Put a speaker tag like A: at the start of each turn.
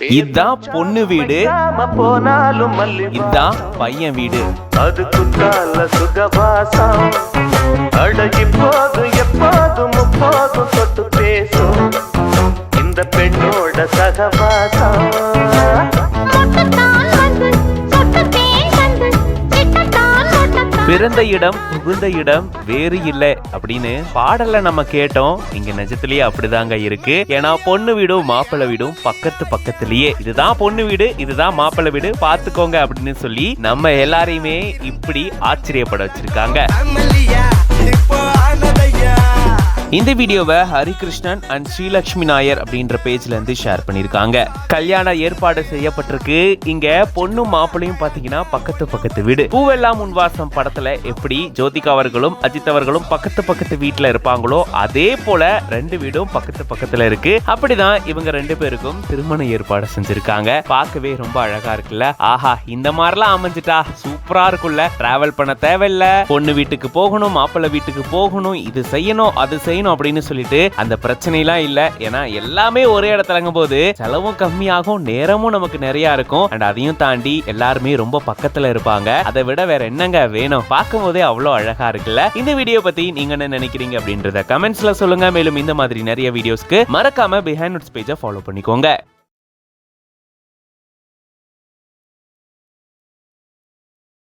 A: இதுதான் பொண்ணு வீடு, இதுதான் பையன் வீடு.
B: அது குத்தால சுகவாசம் அடகி போதும் எப்போதும் முப்போதும் தொட்டு பேசும் இந்த பெண்ணோட சகவாசம்.
A: பிறந்த இடம் புகுந்த இடம் வேறு இல்லை அப்படின்னு பாடல்ல நம்ம கேட்டோம். இங்க நிஜத்திலேயே அப்படிதாங்க இருக்கு. ஏன்னா பொண்ணு வீடும் மாப்பிள்ளை வீடும் பக்கத்து பக்கத்திலேயே. இதுதான் பொண்ணு வீடு, இதுதான் மாப்பிள்ளை வீடு, பாத்துக்கோங்க அப்படின்னு சொல்லி நம்ம எல்லாரையுமே இப்படி ஆச்சரியப்பட வச்சிருக்காங்க. இந்த வீடியோவை ஹரிகிருஷ்ணன் அண்ட் ஸ்ரீலட்சுமி நாயர் அப்படின்ற பேஜ்ல இருந்து ஷேர் பண்ணிருக்காங்க. கல்யாண ஏற்பாடு செய்யப்பட்டிருக்கு. இங்க பொண்ணும் மாப்பிளையும் பாத்தீங்கன்னா பக்கத்து பக்கத்து வீடு. பூவெல்லாம் முன்வாசம் படத்துல எப்படி ஜோதிகா அவர்களும் அஜித் அவர்களும் பக்கத்து பக்கத்து வீட்டுல இருப்பாங்களோ அதே போல ரெண்டு வீடும் பக்கத்து பக்கத்துல இருக்கு. அப்படிதான் இவங்க ரெண்டு பேருக்கும் திருமண ஏற்பாடு செஞ்சிருக்காங்க. பார்க்கவே ரொம்ப அழகா இருக்குல்ல. ஆஹா, இந்த மாதிரிலாம் அமைஞ்சிட்டா சூப்பரா இருக்குல்ல. டிராவல் பண்ண தேவையில்ல, பொண்ணு வீட்டுக்கு போகணும் மாப்பிள்ளை வீட்டுக்கு போகணும், இது செய்யணும் அது செய்யணும் அப்படின்னு சொல்லிட்டு அந்த பிரச்சனை எல்லாம் இல்ல. ஏன்னா எல்லாமே ஒரே இடத்துலங்கும் போது செலவும் கம்மியாகும், நேரமும் நமக்கு நிறைய இருக்கும். அண்ட் அதையும் தாண்டி எல்லாருமே ரொம்ப பக்கத்துல இருப்பாங்க. அதை விட வேற என்னங்க வேணும்? பார்க்கும் போதே அவ்வளவு அழகா இருக்குல்ல. இந்த வீடியோ பத்தி நீங்க என்ன நினைக்கிறீங்க அப்படின்றத கமெண்ட்ஸ்ல சொல்லுங்க. மேலும் இந்த மாதிரி நிறைய வீடியோஸ்க்கு மறக்காம பிஹைண்ட் நோட்ஸ் பேஜை ஃபாலோ பண்ணிக்கோங்க.